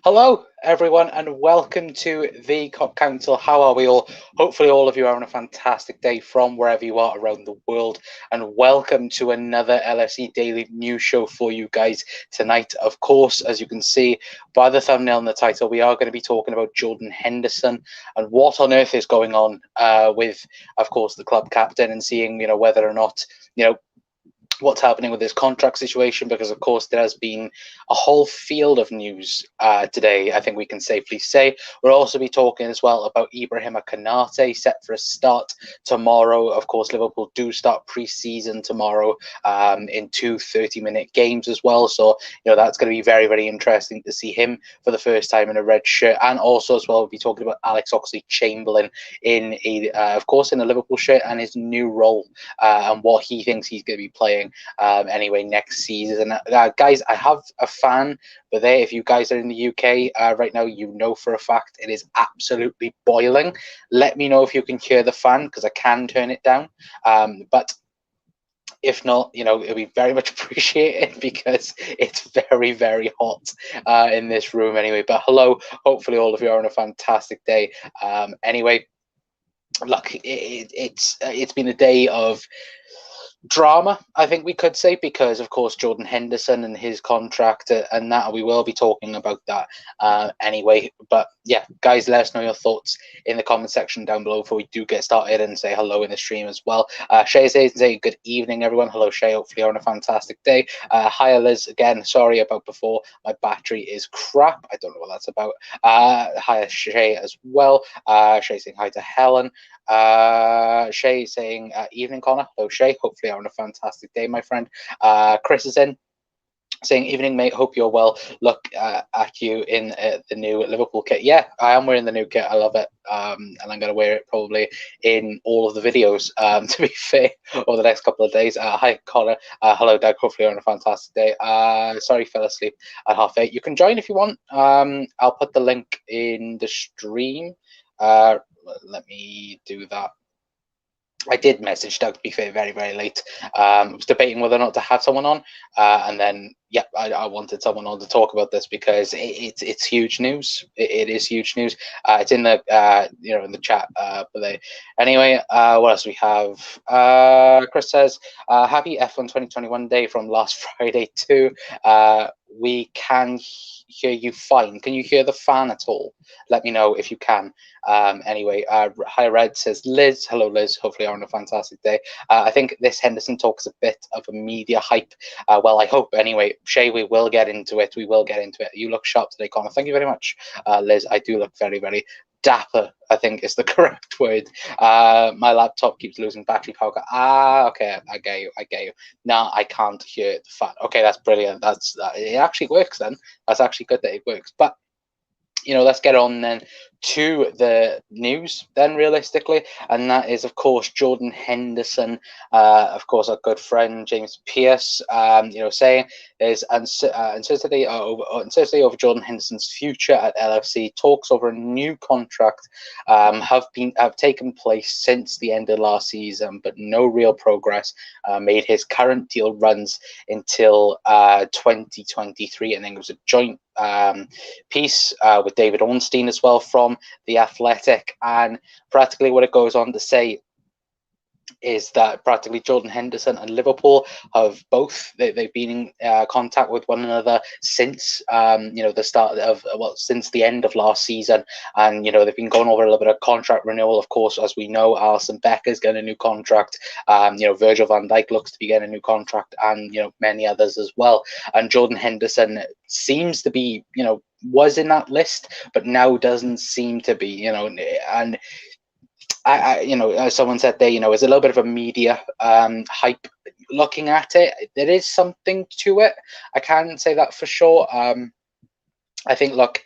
Hello, everyone, and welcome to the Cop Council. How are we all? Hopefully, all of you are having a fantastic day from wherever you are around the world. And welcome to another LFC Daily news show for you guys tonight. Of course, as you can see by the thumbnail and the title, we are going to be talking about Jordan Henderson and what on earth is going on with, of course, the club captain, and seeing, whether or not, what's happening with this contract situation, because of course there has been a whole field of news today. I think we can safely say we'll also be talking as well about Konaté, set for a start tomorrow. Of course, Liverpool do start pre-season tomorrow in two 30-minute games as well, so that's going to be very, very interesting to see him for the first time in a red shirt. And also as well, we'll be talking about Alex Oxlade-Chamberlain in a of course in a Liverpool shirt and his new role, and what he thinks he's going to be playing anyway next season. Guys, I have a fan, but if you guys are in the UK right now, for a fact it is absolutely boiling. Let me know if you can hear the fan, because I can turn it down, but if not, it'll be very much appreciated, because it's very, very hot in this room anyway. But hello, hopefully all of you are on a fantastic day. Anyway, look, it's been a day of drama, I think we could say, because of course Jordan Henderson and his contract, and that we will be talking about that anyway. But yeah, guys, let us know your thoughts in the comment section down below before we do get started, and say hello in the stream as well. Shay says, good evening everyone. Hello Shay, hopefully you're on a fantastic day. Hi Liz, again, sorry about before, my battery is crap, I don't know what that's about. Hi Shay as well. Shay saying hi to Helen. Shay saying evening Connor. Hello Shay, hopefully you're on a fantastic day, my friend. Chris is in, saying evening mate, hope you're well. Look at you in the new Liverpool kit. Yeah, I am wearing the new kit, I love it, and I'm going to wear it probably in all of the videos, to be fair, over the next couple of days. Hi Connor. Hello Doug, hopefully you're on a fantastic day. Sorry, fell asleep at 8:30. You can join if you want. I'll put the link in the stream. Let me do that. I did message Doug, to be fair, very, very late. I was debating whether or not to have someone on, and then I wanted someone on to talk about this, because it's huge news. It is huge news. It's in the in the chat. But anyway, what else we have? Chris says, happy F1 2021 day from last Friday too. We can hear you fine. Can you hear the fan at all? Let me know if you can. Anyway, hi Red says Liz. Hello Liz, hopefully you're on a fantastic day. I think this Henderson talk is a bit of a media hype. Well, I hope anyway. Shay, we will get into it. We will get into it. You look sharp today, Connor. Thank you very much. Liz, I do look very, very dapper, I think is the correct word. My laptop keeps losing battery power. Okay, I get you. Now I can't hear the fan. Okay, that's brilliant. It actually works then. That's actually good that it works. But let's get on then to the news then, realistically, and that is of course Jordan Henderson, of course our good friend James Pearce, saying there's uncertainty over Jordan Henderson's future at LFC. Talks over a new contract have taken place since the end of last season, but no real progress made. His current deal runs until 2023. I think it was a joint piece with David Ornstein as well from The Athletic, and practically what it goes on to say is that practically Jordan Henderson and Liverpool have they've been in contact with one another since the start of since the end of last season, and they've been going over a little bit of contract renewal. Of course, as we know, Alisson Becker's getting a new contract, Virgil van Dijk looks to be getting a new contract, and many others as well. And Jordan Henderson seems to be was in that list, but now doesn't seem to be, and as someone said there, it's a little bit of a media hype. Looking at it, there is something to it. I can't say that for sure. I think, look,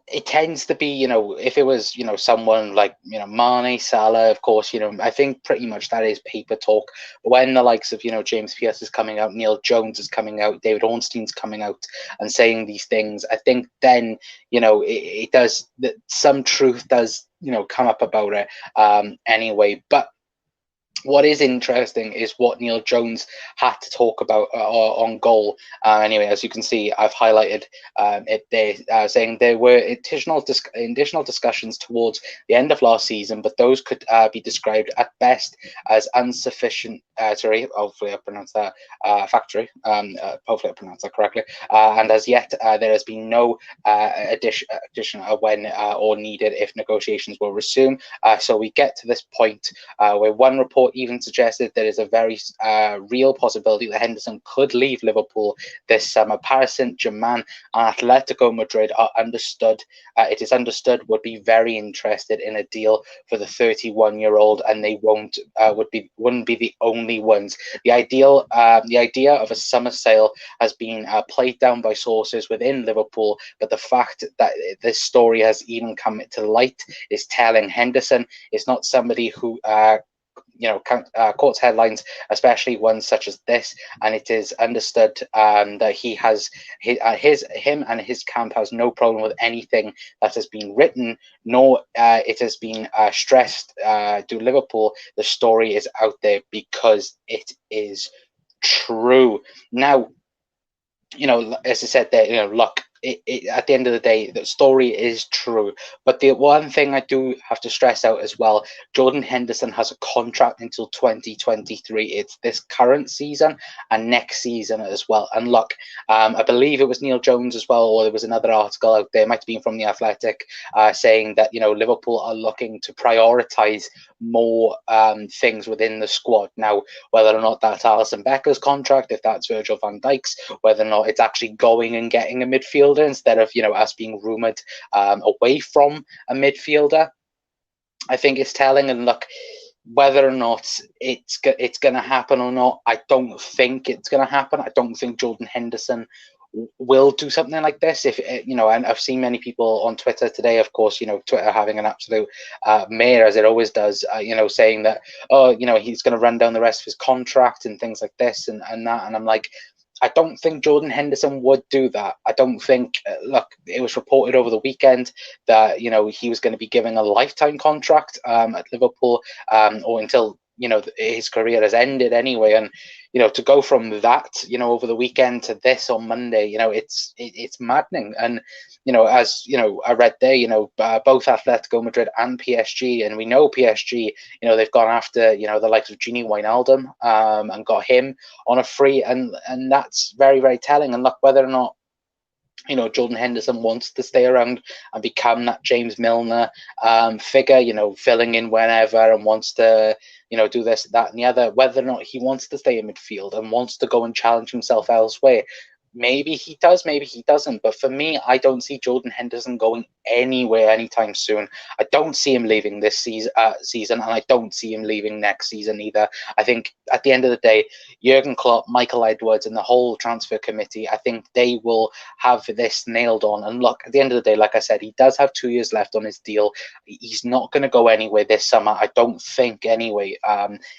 it tends to be, if it was, someone like, Mane, Salah, of course, I think pretty much that is paper talk. But when the likes of, James Pearce is coming out, Neil Jones is coming out, David Ornstein's coming out and saying these things, I think then, it does, some truth does, come up about it anyway. But What is interesting is what Neil Jones had to talk about on goal. Anyway, as you can see, I've highlighted it there, saying there were additional discussions towards the end of last season, but those could be described at best as insufficient. Sorry, hopefully I pronounced that hopefully I pronounced that correctly. And as yet, there has been no addition when or needed if negotiations will resume. So we get to this point where one report even suggested there is a very real possibility that Henderson could leave Liverpool this summer. Paris Saint-Germain and Atletico Madrid are it is understood would be very interested in a deal for the 31-year-old, and they wouldn't be the only ones. The idea of a summer sale has been played down by sources within Liverpool, but the fact that this story has even come to light is telling. Henderson is not somebody who courts headlines, especially ones such as this, and it is understood that him and his camp has no problem with anything that has been written, nor it has been stressed to Liverpool. The story is out there because it is true. Now, as I said there, look, at the end of the day, the story is true. But the one thing I do have to stress out as well, Jordan Henderson has a contract until 2023. It's this current season and next season as well. And look, I believe it was Neil Jones as well, or there was another article out there, it might have been from The Athletic, saying that, Liverpool are looking to prioritise more things within the squad. Now, whether or not that's Alisson Becker's contract, if that's Virgil van Dijk's, whether or not it's actually going and getting a midfielder instead of us being rumoured away from a midfielder, I think it's telling. And look, whether or not it's going to happen or not, I don't think it's going to happen. I don't think Jordan Henderson will do something like this. If and I've seen many people on Twitter today, of course, Twitter having an absolute mare, as it always does, saying that, he's going to run down the rest of his contract and things like this and that. And I'm like, I don't think Jordan Henderson would do that. I don't think, look, it was reported over the weekend that, he was going to be given a lifetime contract at Liverpool or until, his career has ended anyway. And, to go from that, over the weekend to this on Monday, it's maddening. And, as, I read there, both Atletico Madrid and PSG, and we know PSG, they've gone after, the likes of Gini Wijnaldum and got him on a free, and that's very, very telling. And look, whether or not Jordan Henderson wants to stay around and become that James Milner figure, filling in whenever, and wants to, do this, that, and the other. Whether or not he wants to stay in midfield and wants to go and challenge himself elsewhere, maybe he does, maybe he doesn't. But for me, I don't see Jordan Henderson going anywhere anytime soon. I don't see him leaving this season, and I don't see him leaving next season either. I think at the end of the day, Jurgen Klopp, Michael Edwards, and the whole transfer committee, I think they will have this nailed on. And look, at the end of the day, like I said, he does have 2 years left on his deal. He's not going to go anywhere this summer, I don't think, anyway,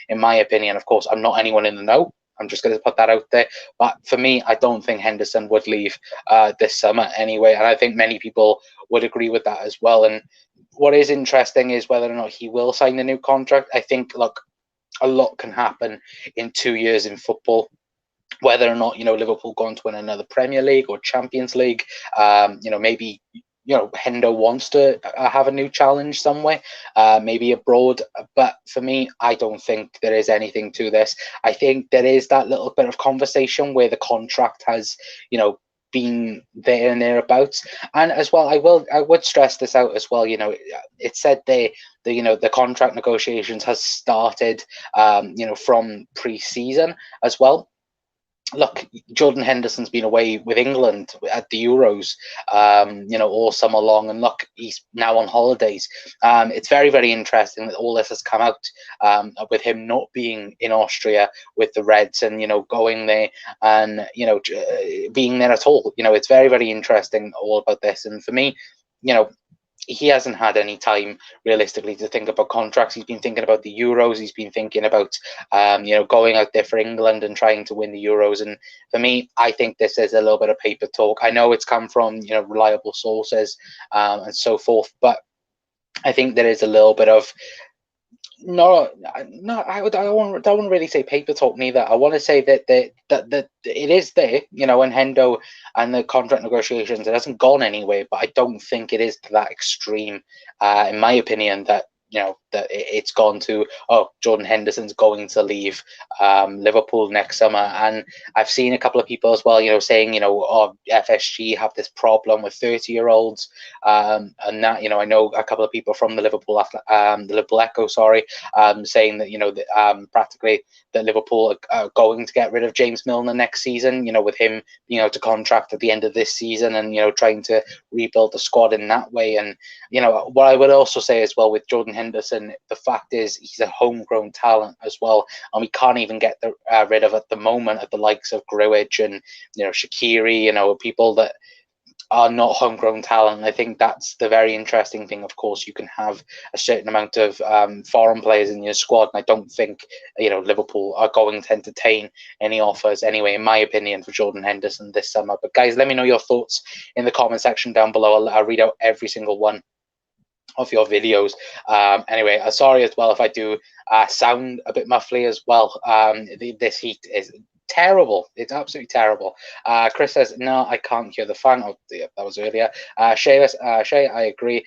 in my opinion. Of course, I'm not anyone in the know. I'm just going to put that out there. But for me, I don't think Henderson would leave this summer anyway. And I think many people would agree with that as well. And what is interesting is whether or not he will sign a new contract. I think, look, a lot can happen in 2 years in football. Whether or not, Liverpool going to win another Premier League or Champions League, maybe Hendo wants to have a new challenge somewhere, maybe abroad. But for me, I don't think there is anything to this. I think there is that little bit of conversation where the contract has, been there and thereabouts. And as well, I would stress this out as well. It said there the contract negotiations has started, from pre-season as well. Look, Jordan Henderson's been away with England at the Euros, all summer long, and look, he's now on holidays. It's very, very interesting that all this has come out with him not being in Austria with the Reds and going there and being there at all. It's very, very interesting all about this. And for me, he hasn't had any time realistically to think about contracts. He's been thinking about the Euros. He's been thinking about, going out there for England and trying to win the Euros. And for me, I think this is a little bit of paper talk. I know it's come from, reliable sources and so forth, but I think there is a little bit of No, no, I wouldn't really say paper talk neither. I want to say that it is there, and Hendo and the contract negotiations, it hasn't gone anywhere, but I don't think it is to that extreme, in my opinion, that that it's gone to, oh, Jordan Henderson's going to leave Liverpool next summer. And I've seen a couple of people as well, saying, oh, FSG have this problem with 30-year-olds, and that, I know a couple of people from the Liverpool Echo, sorry, saying that practically that Liverpool are going to get rid of James Milner next season. With him being out of contract at the end of this season, and trying to rebuild the squad in that way. And what I would also say as well with Jordan Henderson, the fact is he's a homegrown talent as well, and we can't even get rid of at the moment at the likes of Grujic and Shaqiri, people that are not homegrown talent. I think that's the very interesting thing. Of course, you can have a certain amount of foreign players in your squad, and I don't think Liverpool are going to entertain any offers anyway, in my opinion, for Jordan Henderson this summer. But guys, let me know your thoughts in the comment section down below. I'll read out every single one of your videos. Anyway, sorry as well if I do sound a bit muffly as well. This heat is terrible. It's absolutely terrible. Chris says, no, I can't hear the fan. Oh, yeah, that was earlier. Shay, I agree.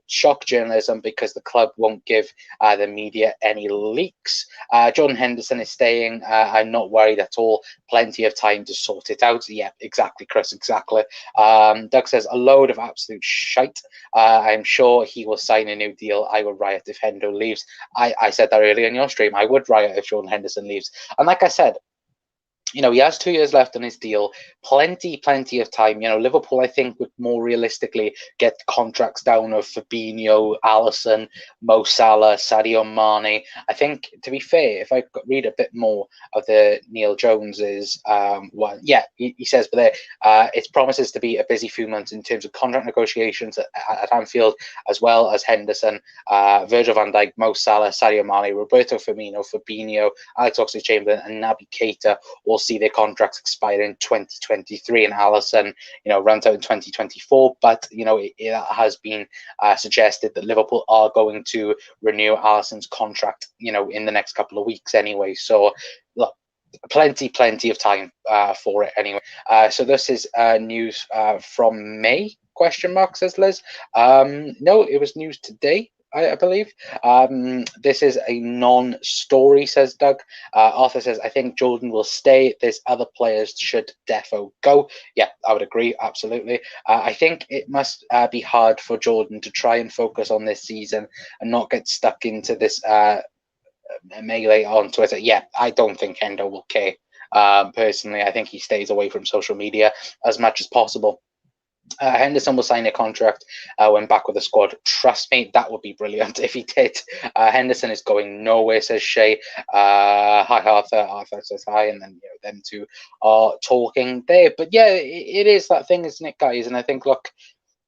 Shock journalism because the club won't give the media any leaks. Jordan Henderson is staying. I'm not worried at all. Plenty of time to sort it out. Yeah, exactly, Chris, exactly. Doug says, a load of absolute shite. I'm sure he will sign a new deal. I will riot if Hendo leaves. I said that earlier in your stream. I would riot if Jordan Henderson leaves. And like I said, he has 2 years left on his deal. Plenty of time. Liverpool, I think, would more realistically get contracts down of Fabinho, Alisson, Mo Salah, Sadio Mane. I think, to be fair, if I read a bit more of the Neil Jones's one, yeah, he says, but there, it promises to be a busy few months in terms of contract negotiations at Anfield, as well as Henderson, Virgil van Dijk, Mo Salah, Sadio Mane, Roberto Firmino, Fabinho, Alex Oxlade-Chamberlain, and Naby Keita will see their contracts expire in 2023, and Alisson, runs out in 2024. But it has been suggested that Liverpool are going to renew Alisson's contract, in the next couple of weeks anyway. So look, plenty of time for it anyway. So this is news from May, question mark, says Liz. No, it was news today, I believe. This is a non-story, says Doug. Arthur says, I think Jordan will stay. There's other players should defo go. Yeah, I would agree, absolutely. I think it must be hard for Jordan to try and focus on this season and not get stuck into this melee on Twitter. Yeah, I don't think Hendo will care. Personally, I think he stays away from social media as much as possible. Henderson will sign a contract when back with the squad. Trust me, that would be brilliant if he did. Henderson is going nowhere, says Shay. Hi, Arthur. Arthur says hi, and then them two are talking there. But yeah, it is that thing, isn't it, guys? And I think, look,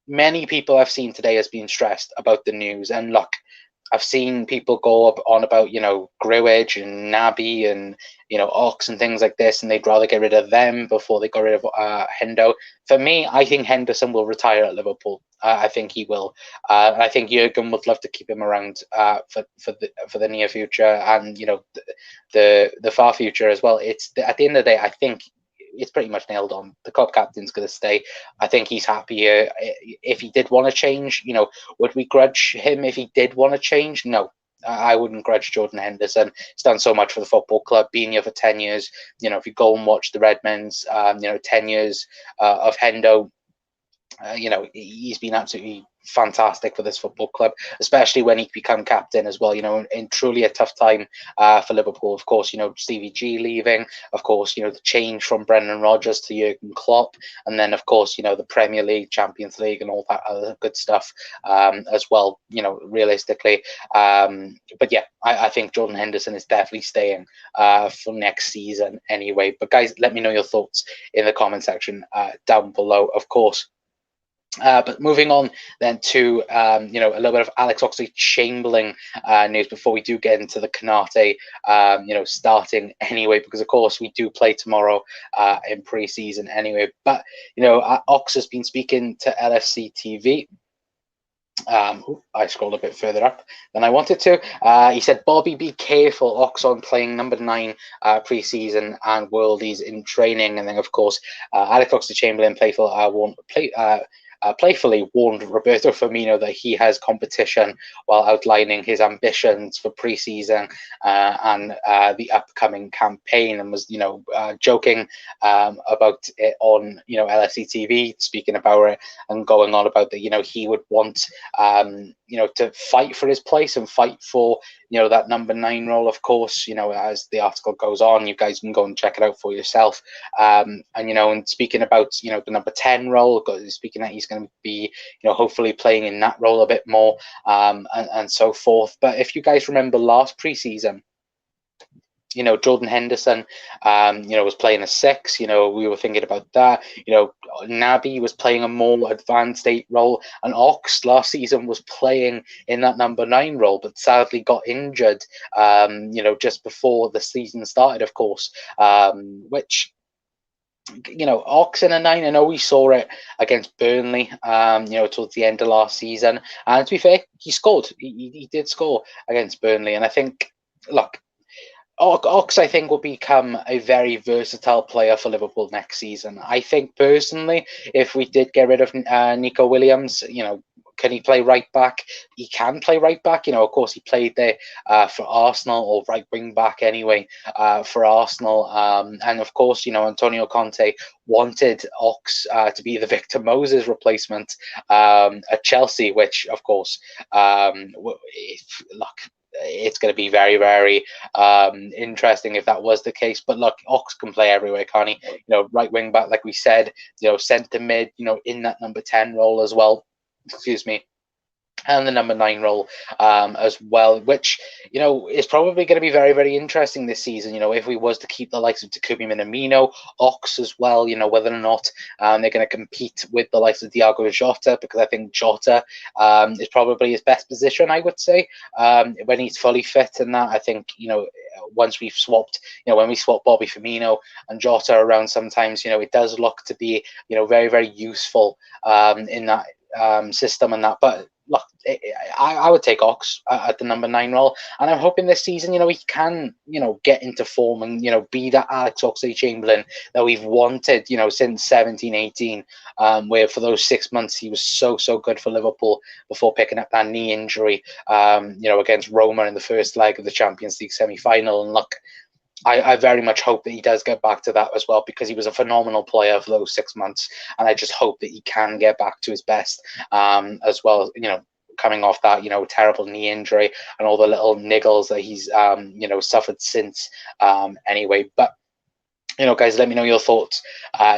many people I've seen today has been stressed about the news. And look, I've seen people go up on about, Grujic and Naby and, Ox and things like this, and they'd rather get rid of them before they got rid of Hendo. For me, I think Henderson will retire at Liverpool. I think he will. And I think Jurgen would love to keep him around for the near future and, the far future as well. At the end of the day, I think it's pretty much nailed on. The club captain's going to stay. I think he's happy here. If he did want to change, would we grudge him if he did want to change? No. I wouldn't grudge Jordan Henderson. He's done so much for the football club, being here for 10 years. If you go and watch the Redmen's, 10 years of Hendo, he's been absolutely fantastic for this football club, especially when he became captain as well, in truly a tough time for Liverpool. Of course, Stevie G leaving, of course, the change from Brendan Rodgers to Jurgen Klopp, and then, of course, the Premier League, Champions League, and all that other good stuff as well, realistically. But yeah, I think Jordan Henderson is definitely staying for next season anyway. But guys, let me know your thoughts in the comment section down below, of course. But moving on then to a little bit of Alex Oxlade-Chamberlain news before we do get into the Konaté starting anyway, because of course we do play tomorrow in pre-season anyway. But Ox has been speaking to LFC TV, I scrolled a bit further up than I wanted to. He said, Bobby, be careful. Oxon playing number 9 pre-season and worldies in training. And then, of course, Alex Oxlade-Chamberlain playfully warned Roberto Firmino that he has competition while outlining his ambitions for pre-season and the upcoming campaign, and was, joking about it on, LFC TV, speaking about it and going on about that, he would want, to fight for his place and fight for, that number 9 role, of course. As the article goes on, you guys can go and check it out for yourself. And speaking about, the number 10 role, speaking that he's going to be, hopefully playing in that role a bit more, and so forth. But if you guys remember last preseason, Jordan Henderson, was playing a 6. We were thinking about that. Naby was playing a more advanced 8 role, and Ox last season was playing in that number 9 role, but sadly got injured, just before the season started, of course, which, Ox in a 9, I know we saw it against Burnley, towards the end of last season. And to be fair, he scored. He did score against Burnley. And I think, look, Ox, I think, will become a very versatile player for Liverpool next season. I think, personally, if we did get rid of Nico Williams, can he play right back? He can play right back. Of course, he played there for Arsenal, or right wing back anyway, for Arsenal. And of course, Antonio Conte wanted Ox to be the Victor Moses replacement at Chelsea, which, of course, it's going to be very, very interesting if that was the case. But look, Ox can play everywhere, can't he? Right wing back, like we said, centre mid, in that number 10 role as well. Excuse me. And the number 9 role as well, which, is probably going to be very, very interesting this season. If we was to keep the likes of Takumi Minamino, Ox as well, whether or not they're going to compete with the likes of Diogo Jota, because I think Jota is probably his best position, I would say, when he's fully fit. And that, I think, once we've swapped, when we swap Bobby Firmino and Jota around, sometimes, it does look to be, very, very useful in that system and that. But look, I would take Ox at the number 9 role, and I'm hoping this season, he can, get into form and, be that Alex Oxlade-Chamberlain that we've wanted, since 17-18, where for those 6 months he was so good for Liverpool before picking up that knee injury, against Roma in the first leg of the Champions League semi-final. And look, I very much hope that he does get back to that as well, because he was a phenomenal player for those 6 months, and I just hope that he can get back to his best as well, coming off that, terrible knee injury and all the little niggles that he's, suffered since anyway. But, guys, let me know your thoughts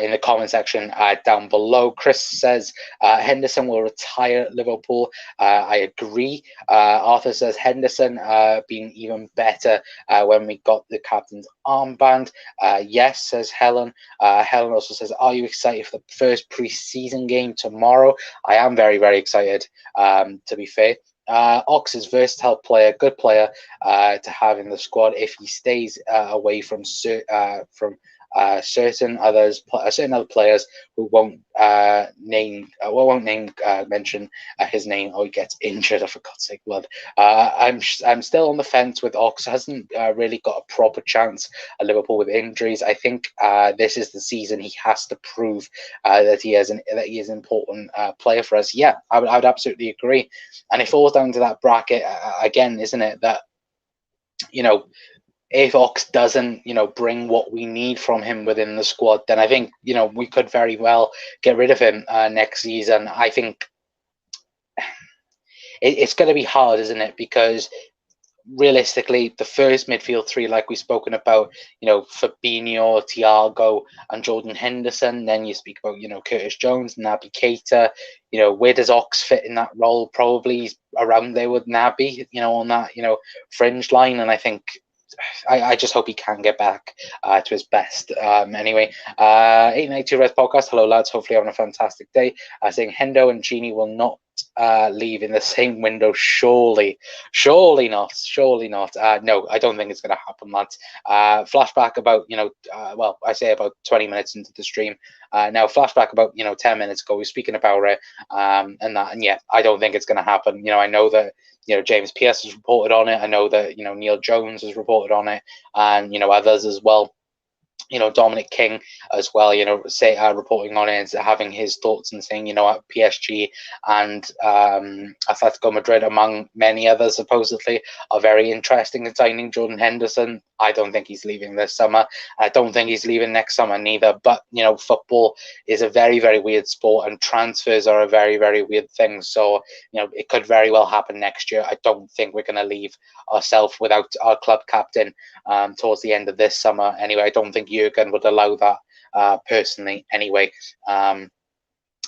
in the comment section down below. Chris says Henderson will retire at Liverpool. I agree. Arthur says Henderson being even better when we got the captain's armband. Yes, says Helen. Helen also says, are you excited for the first pre-season game tomorrow? I am very, very excited, to be fair. Ox is versatile player, good player to have in the squad if he stays away from certain other players who won't mention his name, or he gets injured. For God's sake, blood. I'm still on the fence with Ox. Hasn't really got a proper chance at Liverpool with injuries. I think this is the season he has to prove that he is an important player for us. Yeah, I would absolutely agree. And it falls down to that bracket again, isn't it? That, if Ox doesn't, bring what we need from him within the squad, then I think, we could very well get rid of him next season. I think it's going to be hard, isn't it? Because realistically, the first midfield 3, like we've spoken about, Fabinho, Thiago, and Jordan Henderson. Then you speak about, Curtis Jones, Naby Keita. Where does Ox fit in that role? Probably he's around there with Naby, on that, fringe line. And I think, I just hope he can get back to his best. Anyway, 892 Res Podcast. Hello, lads. Hopefully having a fantastic day. Saying Hendo and Genie will not leave in the same window. Surely not. No, I don't think it's going to happen, lads. Flashback about, well, I say about 20 minutes into the stream. Now, flashback about, 10 minutes ago, we were speaking about it, and yeah, I don't think it's going to happen. I know that, James Pierce has reported on it. I know that, Neil Jones has reported on it, and, others as well. Dominic King as well, reporting on it, having his thoughts and saying, at PSG and Atletico Madrid, among many others, supposedly are very interesting in signing Jordan Henderson. I don't think he's leaving this summer. I don't think he's leaving next summer neither. But, football is a very, very weird sport, and transfers are a very, very weird thing. So, it could very well happen next year. I don't think we're going to leave ourselves without our club captain towards the end of this summer. Anyway, I don't think Jurgen would allow that personally. Anyway,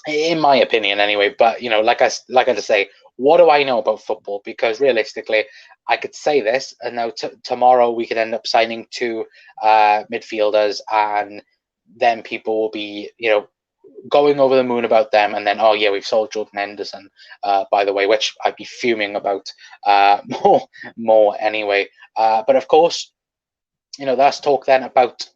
in my opinion, anyway. But like I just say, what do I know about football? Because realistically, I could say this, and now tomorrow we could end up signing two midfielders, and then people will be, going over the moon about them, and then, oh yeah, we've sold Jordan Henderson, by the way, which I'd be fuming about more anyway. But of course, let's talk then about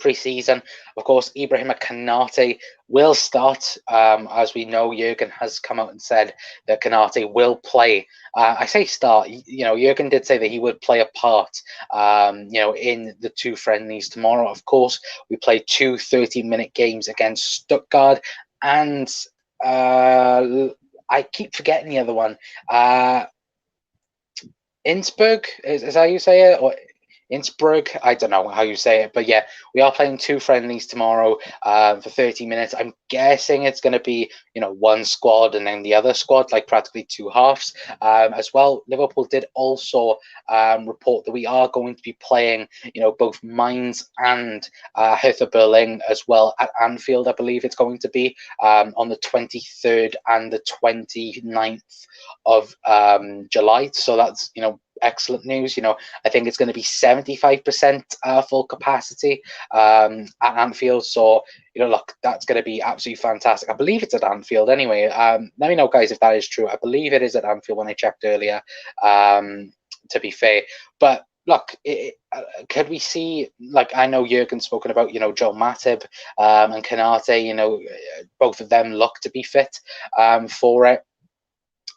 pre-season. Of course, Ibrahim Konaté will start. As we know, Jurgen has come out and said that Konaté will play. I say start. Jurgen did say that he would play a part. In the two friendlies tomorrow. Of course, we play two 30-minute games against Stuttgart, and I keep forgetting the other one. Innsbruck is how you say it, or Innsbruck, I don't know how you say it, but yeah, we are playing two friendlies tomorrow for 30 minutes. I'm guessing it's going to be, one squad and then the other squad, like practically two halves as well. Liverpool did also report that we are going to be playing, both Mainz and Hertha Berlin as well at Anfield, I believe it's going to be on the 23rd and the 29th of July. So that's, excellent news. I think it's going to be 75% full capacity at Anfield. So, look, that's going to be absolutely fantastic. I believe it's at Anfield anyway. Let me know, guys, if that is true. I believe it is at Anfield when I checked earlier, to be fair. But look, could we see, like, I know Jurgen's spoken about, Joe Matip and Konaté, both of them look to be fit for it.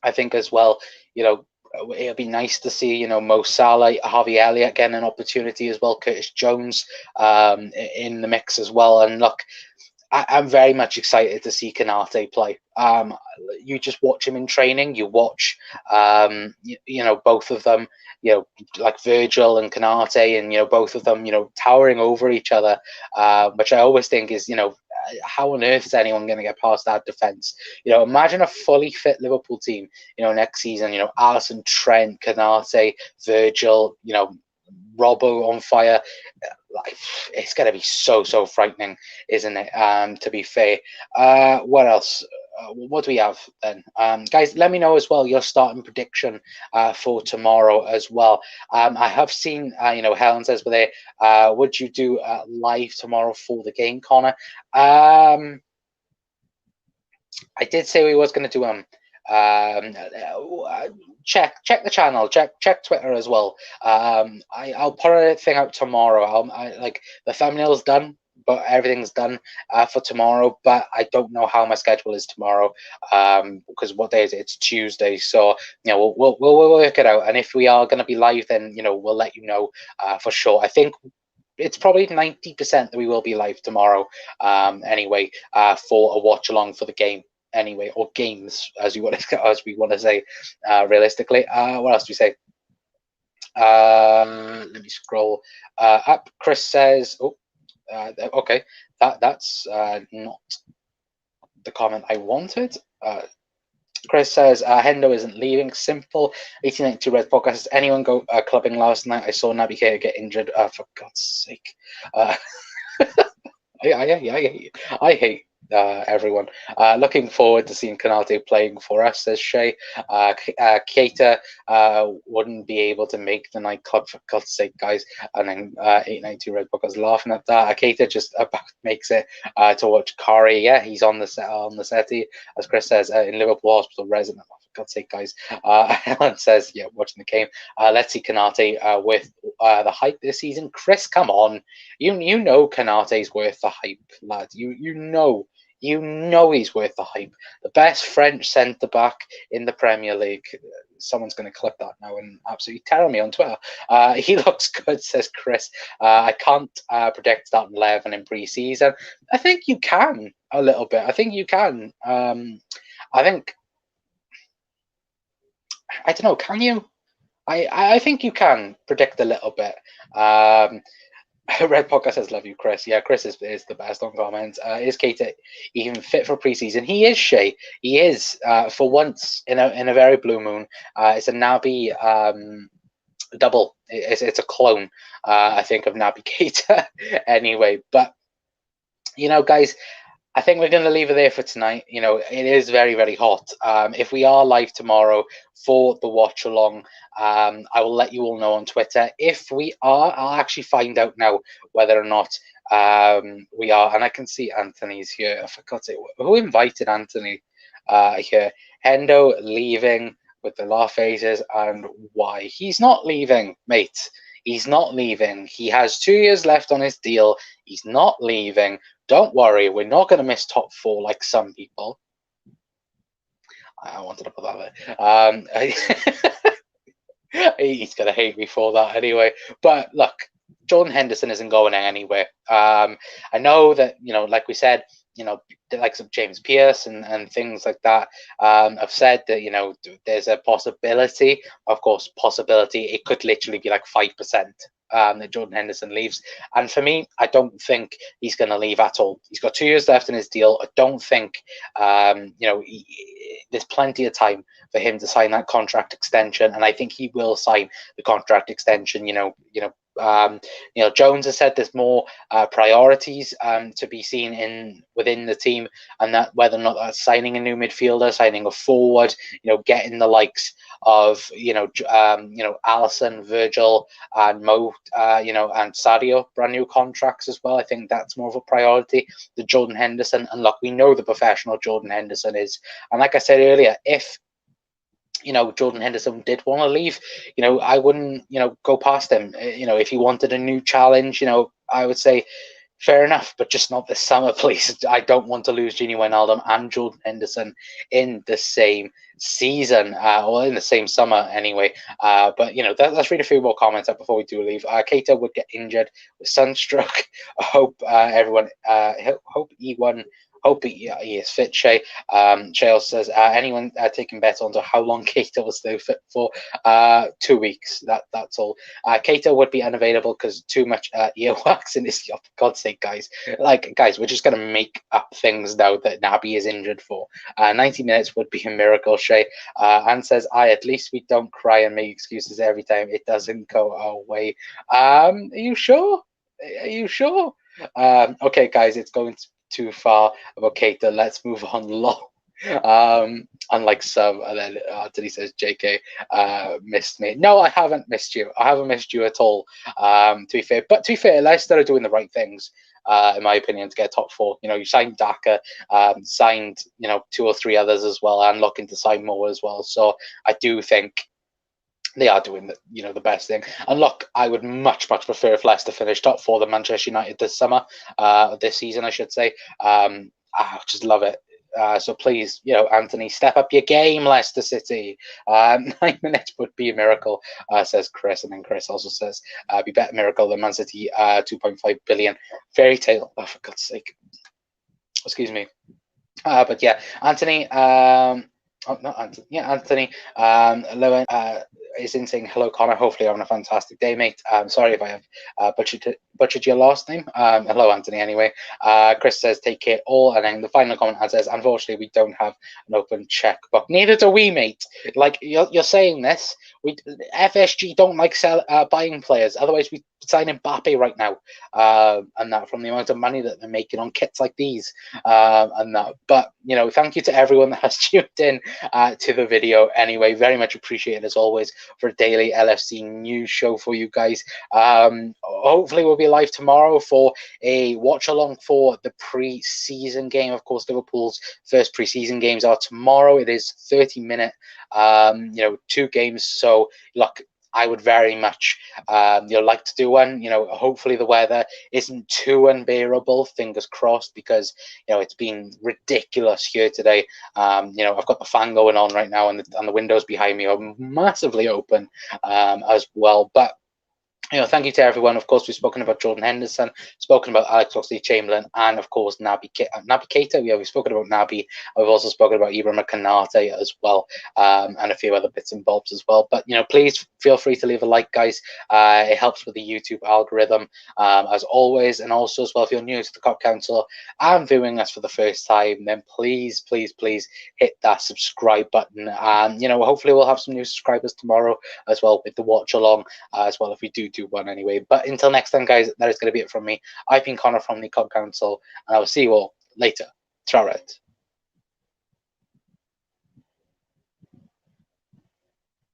I think as well, it'll be nice to see, Mo Salah, Harvey Elliott getting an opportunity as well, Curtis Jones in the mix as well. And look, I'm very much excited to see Konaté play. You just watch him in training. You watch, both of them, like Virgil and Konaté, and, both of them, towering over each other, which I always think is, how on earth is anyone going to get past that defense? Imagine a fully fit Liverpool team, next season, Alisson, Trent, Konaté, Virgil, Robbo on fire. Like, it's going to be so frightening, isn't it? To be fair. What else? What do we have then? Guys, let me know as well your starting prediction for tomorrow as well. I have seen, Helen says, but would you do live tomorrow for the game, Connor? I did say we was going to do check the channel, check Twitter as well. I'll put a thing out tomorrow. Like, the thumbnail's done, but everything's done for tomorrow. But I don't know how my schedule is tomorrow, because what day is it? It's Tuesday. So we'll work it out. And if we are going to be live, then we'll let you know for sure. I think it's probably 90% that we will be live tomorrow. Anyway, for a watch along for the game. Anyway, or games, as we want to say, realistically. What else do we say? Let me scroll up. Chris says, okay, that's not the comment I wanted. Chris says, Hendo isn't leaving. Simple. 1892 Red Podcast. Does anyone go clubbing last night? I saw Naby Keita get injured. For God's sake. I hate everyone. Looking forward to seeing Konaté playing for us, says Shay. Keita wouldn't be able to make the nightclub, for God's sake, guys. And then 892 Red Book was laughing at that. Keita just about makes it to watch Kari. Yeah, he's on the settee, as Chris says, in Liverpool Hospital resident. For God's sake, guys. Helen says, yeah, watching the game. Let's see Konaté with the hype this season. Chris, come on. You know Konaté's worth the hype, lad. You know he's worth the hype. The best French centre-back in the Premier League. Someone's going to clip that now and absolutely tell me on Twitter. He looks good, says Chris. I can't predict starting 11 in pre-season. I think you can a little bit. I think you can. I think... I don't know, can you? I think you can predict a little bit. Red Podcast says, love you, Chris. Yeah, Chris is the best on comments. Is Keita even fit for preseason? He is, Shay. He is. For once in a very blue moon. It's a Naby double. It's a clone, I think, of Naby Keita. Anyway, but guys, I think we're going to leave it there for tonight. It is very, very hot. If we are live tomorrow for the watch along, I will let you all know on Twitter. If we are, I'll actually find out now whether or not we are. And I can see Anthony's here. I forgot it. Who invited Anthony here? Hendo leaving with the laugh faces, and why? He's not leaving, mate. He's not leaving. He has 2 years left on his deal. He's not leaving. Don't worry, we're not going to miss top 4 like some people. I wanted to put that there. He's going to hate me for that anyway. But look, Jordan Henderson isn't going anywhere. I know that, like we said, the likes of James Pearce and things like that have said that, there's a possibility, of course, it could literally be like 5%. That Jordan Henderson leaves. And for me, I don't think he's going to leave at all. He's got 2 years left in his deal. I don't think, there's plenty of time for him to sign that contract extension. And I think he will sign the contract extension. Jones has said there's more priorities to be seen within the team, and that whether or not that's signing a new midfielder, signing a forward, getting the likes of Alisson, Virgil, and Mo, and Sadio brand new contracts as well. I think that's more of a priority than Jordan Henderson. And look, we know the professional Jordan Henderson is, and like I said earlier, if Jordan Henderson did want to leave, I wouldn't, go past him. If he wanted a new challenge, I would say fair enough, but just not this summer, please. I don't want to lose Gini Wijnaldum and Jordan Henderson in the same season, or in the same summer anyway. But let's read a few more comments up before we do leave. Keita would get injured with sunstroke. I hope everyone, hope E1. Hope he is fit, Shay. Shay also says, anyone taking bets on how long Keita will stay fit for? 2 weeks. That's all. Keita would be unavailable because too much earwax in his. For God's sake, guys. Guys, we're just going to make up things now that Naby is injured for. 90 minutes would be a miracle, Shay. Anne says, at least we don't cry and make excuses every time it doesn't go our way. Are you sure? Are you sure? Okay, guys, it's going to too far about Keita. Let's move on. Unlike some, and then Anthony says, JK missed me. No, I haven't missed you. I haven't missed you at all. To be fair, Leicester are doing the right things, in my opinion, to get top 4. You signed Daka, signed 2 or 3 others as well, and looking to sign more as well. So I do think they are doing the best thing. And look, I would much prefer if Leicester finished top 4 than Manchester United this season, I should say. I just love it. So please, Anthony, step up your game, Leicester City. 9 minutes would be a miracle, says Chris. And then Chris also says, be better miracle than Man City, 2.5 billion. Fairy tale. Oh, for God's sake. Excuse me. But yeah, Anthony, Anthony. is in saying hello, Connor. Hopefully, you're having a fantastic day, mate. Sorry if I have butchered your last name. Hello, Anthony. Anyway, Chris says take care all, and then the final comment says, unfortunately, we don't have an open checkbook. Neither do we, mate. Like you're saying this, FSG don't like buying players. Otherwise, we sign Mbappe right now, and that from the amount of money that they're making on kits like these, and that. But thank you to everyone that has tuned in to the video. Anyway, very much appreciated as always for a daily LFC news show for you guys. Hopefully, we'll be live tomorrow for a watch along for the pre-season game. Of course, Liverpool's first pre-season games are tomorrow. It is 30-minute, 2 games. So look, I would very much like to do one. Hopefully the weather isn't too unbearable, fingers crossed, because it's been ridiculous here today. I've got the fan going on right now, and the windows behind me are massively open as well. But thank you to everyone. Of course, we've spoken about Jordan Henderson, spoken about Alex Oxlade-Chamberlain, and of course Naby Keita. We've spoken about Naby. We've also spoken about Ibrahim Konaté as well, and a few other bits and bobs as well. But please feel free to leave a like, guys. It helps with the YouTube algorithm, as always. And also as well, if you're new to the COP Council and viewing us for the first time, then please hit that subscribe button. And hopefully we'll have some new subscribers tomorrow as well with the watch along as well, if we do one anyway. But until next time, guys, that is going to be it from me. I've been Connor from the COP Council, and I will see you all later. Ciao.